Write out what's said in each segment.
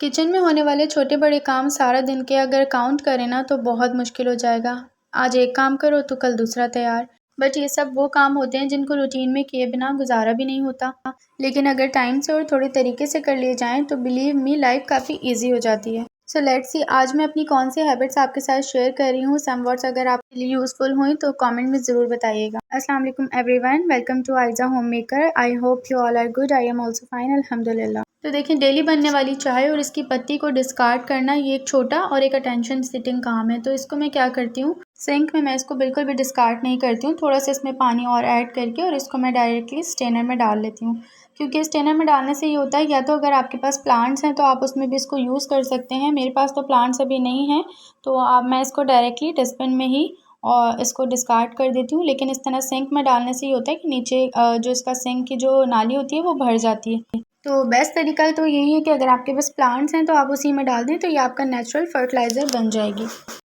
Kitchen में होने वाले छोटे बड़े काम सारा दिन के अगर काउंट करें ना तो बहुत मुश्किल हो जाएगा। आज एक काम करो तो कल दूसरा तैयार। बट ये सब वो काम होते हैं जिनको रूटीन में किए बिना गुजारा भी नहीं होता। लेकिन अगर टाइम से और थोड़े तरीके से कर लिए जाएं तो बिलीव मी लाइफ काफ़ी इजी हो जाती है। सो लेट्स सी आज मैं अपनी कौन सी हैबिट्स आपके साथ शेयर कर रही हूँ। सम वर्ड्स अगर आपके लिए यूजफुल हुई तो कमेंट में ज़रूर बताइएगा। अस्सलाम वालेकुम everyone, welcome to Aiza home maker. I hope you all are good. I am also fine, अल्हम्दुलिल्लाह। तो देखिए, डेली बनने वाली चाय और इसकी पत्ती को डिस्कार्ड करना ये एक छोटा और एक अटेंशन सिटिंग काम है। तो इसको मैं क्या करती हूँ, सिंक में मैं इसको बिल्कुल भी डिस्कार्ड नहीं करती हूँ। थोड़ा सा इसमें पानी और ऐड करके और इसको मैं डायरेक्टली स्टेनर में डाल लेती हूँ। क्योंकि स्टेनर में डालने से ये होता है, या तो अगर आपके पास प्लांट्स हैं तो आप उसमें भी इसको यूज़ कर सकते हैं। मेरे पास तो प्लांट्स अभी नहीं हैं, तो मैं इसको डायरेक्टली डस्टबिन में ही और इसको डिस्कार्ड कर देती हूँ। लेकिन इस तरह सिंक में डालने से ये होता है कि नीचे जो इसका सिंक की जो नाली होती है वो भर जाती है। तो बेस्ट तरीका तो यही है कि अगर आपके पास प्लांट्स हैं तो आप उसी में डाल दें, तो ये आपका नेचुरल फर्टिलाइज़र बन जाएगी।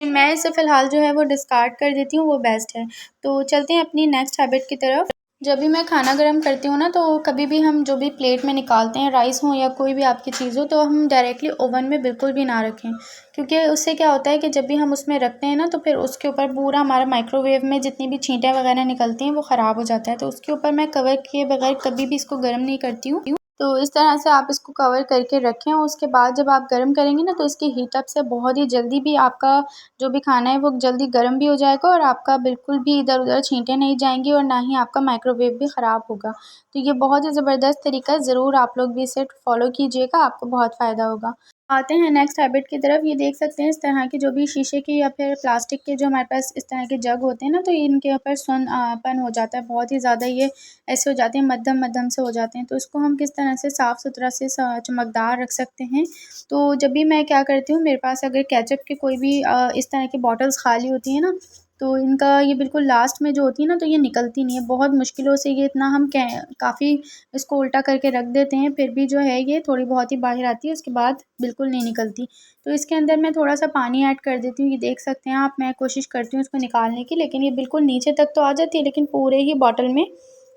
मैं इसे फ़िलहाल जो है वो डिस्कार्ड कर देती हूँ, वो बेस्ट है। तो चलते हैं अपनी नेक्स्ट हैबिट की तरफ। जब भी मैं खाना गर्म करती हूँ ना, तो कभी भी हम जो भी प्लेट में निकालते हैं, राइस हो या कोई भी आपकी चीज़ हो, तो हम डायरेक्टली ओवन में बिल्कुल भी ना रखें। क्योंकि उससे क्या होता है कि जब भी हम उसमें रखते हैं ना, तो फिर उसके ऊपर पूरा हमारा माइक्रोवेव में जितनी भी छींटें वगैरह निकलती हैं वो ख़राब हो जाता है। तो उसके ऊपर मैं कवर किए बगैर कभी भी इसको गर्म नहीं करती हूँ। तो इस तरह से आप इसको कवर करके रखें और उसके बाद जब आप गर्म करेंगे ना, तो इसके हीट अप से बहुत ही जल्दी भी आपका जो भी खाना है वो जल्दी गर्म भी हो जाएगा और आपका बिल्कुल भी इधर उधर छींटे नहीं जाएंगी और ना ही आपका माइक्रोवेव भी ख़राब होगा। तो ये बहुत ही ज़बरदस्त तरीका है, ज़रूर आप लोग भी इसे फॉलो कीजिएगा, आपको बहुत फ़ायदा होगा। आते हैं नेक्स्ट हैबिट की तरफ। ये देख सकते हैं इस तरह की जो भी शीशे की या फिर प्लास्टिक के जो हमारे पास इस तरह के जग होते हैं ना, तो इनके ऊपर सुनपन हो जाता है, बहुत ही ज़्यादा ये ऐसे हो जाते हैं, मध्यम मध्यम से हो जाते हैं। तो इसको हम किस तरह से साफ़ सुथरा से चमकदार रख सकते हैं। तो जब भी मैं क्या करती हूँ, मेरे पास अगर केचप की कोई भी इस तरह की बॉटल्स खाली होती हैं ना, तो इनका ये बिल्कुल लास्ट में जो होती है ना, तो ये निकलती नहीं है, बहुत मुश्किलों से ये इतना हम काफ़ी इसको उल्टा करके रख देते हैं, फिर भी जो है ये थोड़ी बहुत ही बाहर आती है, उसके बाद बिल्कुल नहीं निकलती। तो इसके अंदर मैं थोड़ा-सा पानी ऐड कर देती हूँ, ये देख सकते हैं आप। मैं कोशिश करती हूँ इसको निकालने की, लेकिन ये बिल्कुल नीचे तक तो आ जाती है, लेकिन पूरे ही बॉटल में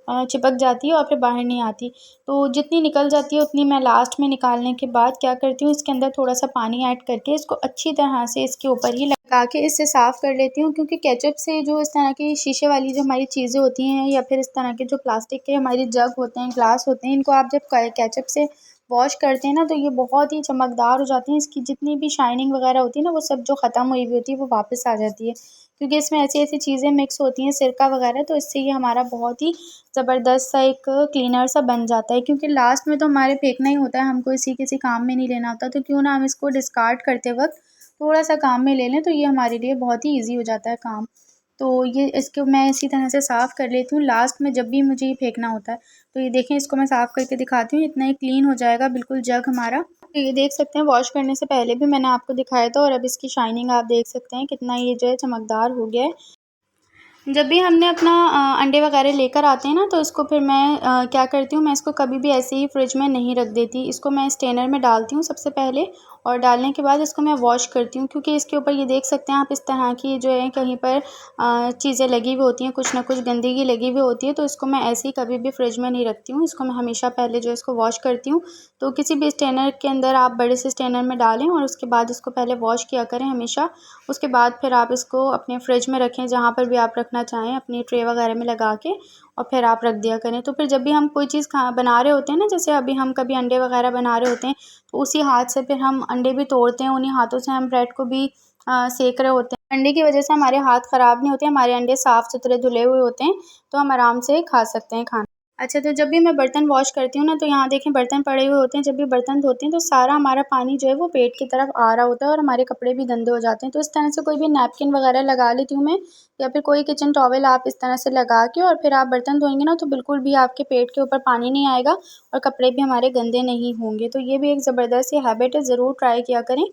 चिपक जाती है और फिर बाहर नहीं आती। तो जितनी निकल जाती है उतनी मैं लास्ट में निकालने के बाद क्या करती हूँ, इसके अंदर थोड़ा-सा पानी ऐड करके इसको अच्छी तरह से इसके ऊपर ही लगा के इससे साफ़ कर लेती हूँ। क्योंकि केचप से जो इस तरह की शीशे वाली जो हमारी चीज़ें होती हैं या फिर इस तरह के जो प्लास्टिक के हमारे जग होते हैं, ग्लास होते हैं, इनको आप जब केचप से वॉश करते हैं ना, तो ये बहुत ही चमकदार हो जाती हैं। इसकी जितनी भी शाइनिंग वगैरह होती है ना, वो सब जो ख़त्म हुई हुई होती है वो वापस आ जाती है। क्योंकि इसमें ऐसी-ऐसी चीज़ें मिक्स होती हैं, सिरका वगैरह, तो इससे ये हमारा बहुत ही ज़बरदस्त सा एक क्लीनर सा बन जाता है। क्योंकि लास्ट में तो हमारे फेंकना ही होता है, हमको इसी किसी काम में नहीं लेना होता, तो क्यों ना हम इसको डिस्कार्ड करते वक़्त थोड़ा-सा काम में ले लें, तो ये हमारे लिए बहुत ही ईज़ी हो जाता है काम। तो ये इसको मैं इसी तरह से साफ़ कर लेती हूँ लास्ट में जब भी मुझे ये फेंकना होता है। तो ये देखें, इसको मैं साफ़ करके दिखाती हूँ, इतना ही क्लीन हो जाएगा बिल्कुल जग हमारा। तो ये देख सकते हैं, वॉश करने से पहले भी मैंने आपको दिखाया था और अब इसकी शाइनिंग आप देख सकते हैं कितना ये जो है चमकदार हो गया है। जब भी हमने अपना अंडे वगैरह लेकर आते हैं ना, तो इसको फिर मैं क्या करती हूँ, मैं इसको कभी भी ऐसे ही फ्रिज में नहीं रख देती। इसको मैं स्टेनर में डालती हूँ सबसे पहले और डालने के बाद इसको मैं वॉश करती हूँ। क्योंकि इसके ऊपर ये देख सकते हैं आप, इस तरह की जो है कहीं पर चीज़ें लगी हुई होती हैं, कुछ ना कुछ गंदगी लगी हुई होती है। तो इसको मैं ऐसे ही कभी भी फ्रिज में नहीं रखती हूँ, इसको मैं हमेशा पहले जो है इसको वॉश करती हूँ। तो किसी भी स्टेनर के अंदर आप बड़े से स्टेनर में डालें और उसके बाद इसको पहले वॉश किया करें हमेशा। उसके बाद फिर आप इसको अपने फ्रिज में रखें, जहाँ पर भी आप रखना चाहें, अपनी ट्रे वगैरह में लगा के और फिर आप रख दिया करें। तो फिर जब भी हम कोई चीज़ बना रहे होते हैं ना, जैसे अभी हम कभी अंडे वगैरह बना रहे होते हैं, तो उसी हाथ से फिर हम अंडे भी तोड़ते हैं, उन्हीं हाथों से हम ब्रेड को भी सेक रहे होते हैं। अंडे की वजह से हमारे हाथ ख़राब नहीं होते, हमारे अंडे साफ़ सुथरे धुले हुए होते हैं, तो हम आराम से खा सकते हैं खाना। अच्छा, तो जब भी मैं बर्तन वॉश करती हूँ ना, तो यहाँ देखें बर्तन पड़े हुए होते हैं। जब भी बर्तन धोते हैं तो सारा हमारा पानी जो है वो पेट की तरफ आ रहा होता है और हमारे कपड़े भी गंदे हो जाते हैं। तो इस तरह से कोई भी नैपकिन वगैरह लगा लेती हूँ मैं, या फिर कोई किचन टॉवल आप इस तरह से लगा के और फिर आप बर्तन धोएंगे ना, तो बिल्कुल भी आपके पेट के ऊपर पानी नहीं आएगा और कपड़े भी हमारे गंदे नहीं होंगे। तो ये भी एक ज़बरदस्त सी हैबिट है, ज़रूर ट्राई किया करें।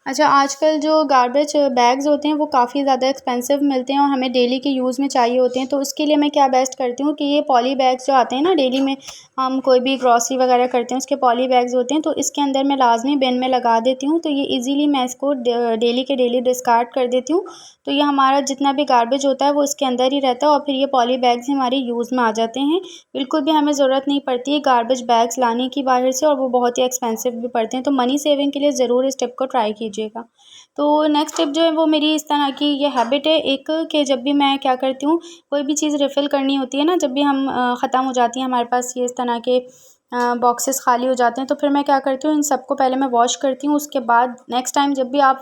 अच्छा, आजकल जो गार्बेज बैग्स होते हैं वो काफ़ी ज़्यादा एक्सपेंसिव मिलते हैं और हमें डेली के यूज़ में चाहिए होते हैं। तो उसके लिए मैं क्या बेस्ट करती हूँ कि ये पॉली बैग्स जो आते हैं ना, डेली में हम कोई भी ग्रॉसरी वगैरह करते हैं उसके पॉली बैग्स होते हैं, तो इसके अंदर मैं लाज़मी बिन में लगा देती हूँ। तो ये इजीली मैं इसको डेली के डेली डिस्कार्ड कर देती हूँ। तो ये हमारा जितना भी गार्बेज होता है वो इसके अंदर ही रहता है और फिर ये पॉली बैग्स हमारे यूज़ में आ जाते हैं। बिल्कुल भी हमें ज़रूरत नहीं पड़ती है गार्बेज बैग्स लाने की बाहर से, और वो बहुत ही एक्सपेंसिव भी पड़ते हैं। तो मनी सेविंग के लिए ज़रूर इस टिप को ट्राई कीजिएगा। तो नेक्स्ट टिप जो है वो मेरी इस तरह की ये हैबिट है एक, कि जब भी मैं क्या करती हूँ, कोई भी चीज़ रिफ़िल करनी होती है ना, जब भी हम ख़त्म हो जाती है हमारे पास ये इस तरह के बॉक्सेस खाली हो जाते हैं, तो फिर मैं क्या करती हूँ, इन सबको पहले मैं वॉश करती हूँ। उसके बाद नेक्स्ट टाइम जब भी आप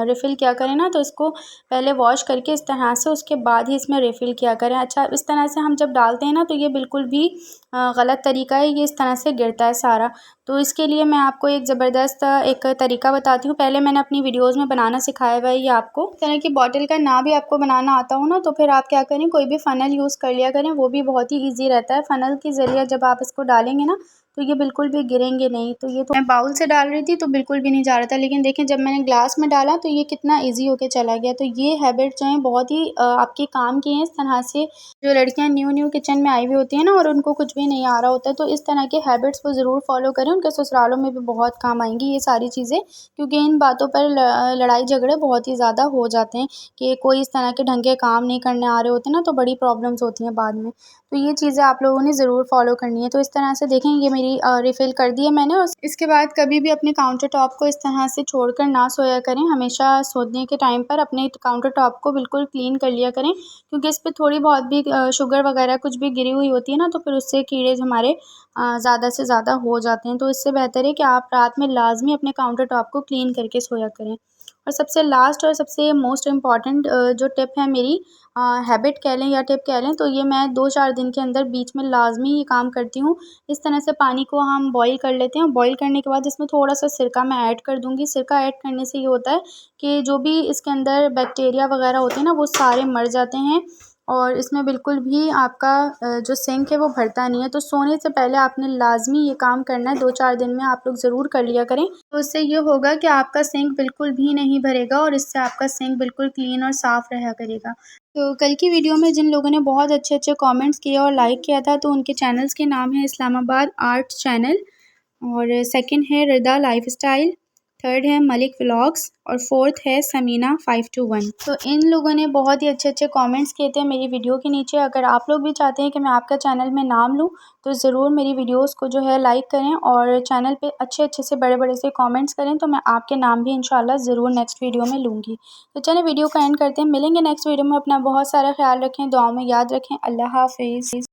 रिफ़िल किया करें ना, तो इसको पहले वॉश करके इस तरह से उसके बाद ही इसमें रिफ़िल किया करें। अच्छा, इस तरह से हम जब डालते हैं ना, तो ये बिल्कुल भी गलत तरीका है, ये इस तरह से गिरता है सारा। तो इसके लिए मैं आपको एक ज़बरदस्त एक तरीका बताती हूँ। पहले मैंने अपनी वीडियोज़ में बनाना सिखाया हुआ है ये आपको। इस तरह की बॉटल का ना भी आपको बनाना आता हो ना, तो फिर आप क्या करें, कोई भी फ़नल यूज़ कर लिया करें, वो भी बहुत ही ईज़ी रहता है। फ़नल के ज़रिए जब आप इसको डालेंगे ना, तो ये बिल्कुल भी गिरेंगे नहीं। तो ये तो मैं बाउल से डाल रही थी तो बिल्कुल भी नहीं जा रहा था, लेकिन देखिए जब मैंने ग्लास में डाला तो ये कितना ईज़ी होके चला गया। तो ये हैबिट जो है बहुत ही आपके काम की हैं। इस तरह से जो लड़कियाँ न्यू किचन में आई हुई होती हैं ना, और उनको कुछ भी नहीं आ रहा होता है, तो इस तरह के हैबिट्स वो ज़रूर फ़ॉलो करें। उनके ससुरालों में भी बहुत काम आएँगी ये सारी चीज़ें, क्योंकि इन बातों पर लड़ाई झगड़े बहुत ही ज़्यादा हो जाते हैं कि कोई इस तरह के ढंग के काम नहीं करने आ रहे होते ना, तो बड़ी प्रॉब्लम्स होती हैं बाद में। तो ये चीज़ें आप लोगों ने ज़रूर फ़ॉलो करनी है। तो इस तरह से देखें, ये मेरी रिफ़िल कर दी है मैंने, और इसके बाद कभी भी अपने काउंटर टॉप को इस तरह से छोड़कर ना सोया करें। हमेशा सोने के टाइम पर अपने काउंटर टॉप को बिल्कुल क्लीन कर लिया करें, क्योंकि इस पे थोड़ी बहुत भी शुगर वगैरह कुछ भी गिरी हुई होती है ना, तो फिर उससे कीड़े हमारे ज़्यादा से ज़्यादा हो जाते हैं। तो इससे बेहतर है कि आप रात में लाज़मी अपने काउंटर टॉप को क्लीन करके सोया करें। और सबसे लास्ट और सबसे मोस्ट इम्पॉर्टेंट जो टिप है मेरी, हैबिट कह लें या टिप कह लें, तो ये मैं 2-4 दिन के अंदर बीच में लाज़मी ये काम करती हूँ। इस तरह से पानी को हम बॉयल कर लेते हैं। बॉयल करने के बाद इसमें थोड़ा-सा सिरका मैं ऐड कर दूँगी। सिरका ऐड करने से ये होता है कि जो भी इसके अंदर बैक्टीरिया वगैरह होते हैं ना, वो सारे मर जाते हैं, और इसमें बिल्कुल भी आपका जो सिंक है वो भरता नहीं है। तो सोने से पहले आपने लाज़मी ये काम करना है, 2-4 दिन में आप लोग ज़रूर कर लिया करें। तो इससे ये होगा कि आपका सिंक बिल्कुल भी नहीं भरेगा, और इससे आपका सिंक बिल्कुल क्लीन और साफ़ रहा करेगा। तो कल की वीडियो में जिन लोगों ने बहुत अच्छे-अच्छे कमेंट्स किए और लाइक किया था, तो उनके चैनल्स के नाम है इस्लामाबाद आर्ट चैनल, और सेकंड है रिदा लाइफ़स्टाइल, थर्ड है मलिक व्लॉग्स, और फोर्थ है समीना 521। तो इन लोगों ने बहुत ही अच्छे-अच्छे कमेंट्स किए थे मेरी वीडियो के नीचे। अगर आप लोग भी चाहते हैं कि मैं आपका चैनल में नाम लूँ, तो ज़रूर मेरी वीडियोज़ को जो है लाइक करें, और चैनल पे अच्छे-अच्छे से बड़े-बड़े से कमेंट्स करें, तो मैं आपके नाम भी इंशाल्लाह ज़रूर नेक्स्ट वीडियो में लूँगी। तो चलिए वीडियो को एंड करते हैं, मिलेंगे नेक्स्ट वीडियो में। अपना बहुत सारा ख्याल रखें, दुआओं में याद रखें। अल्लाह हाफ़िज़।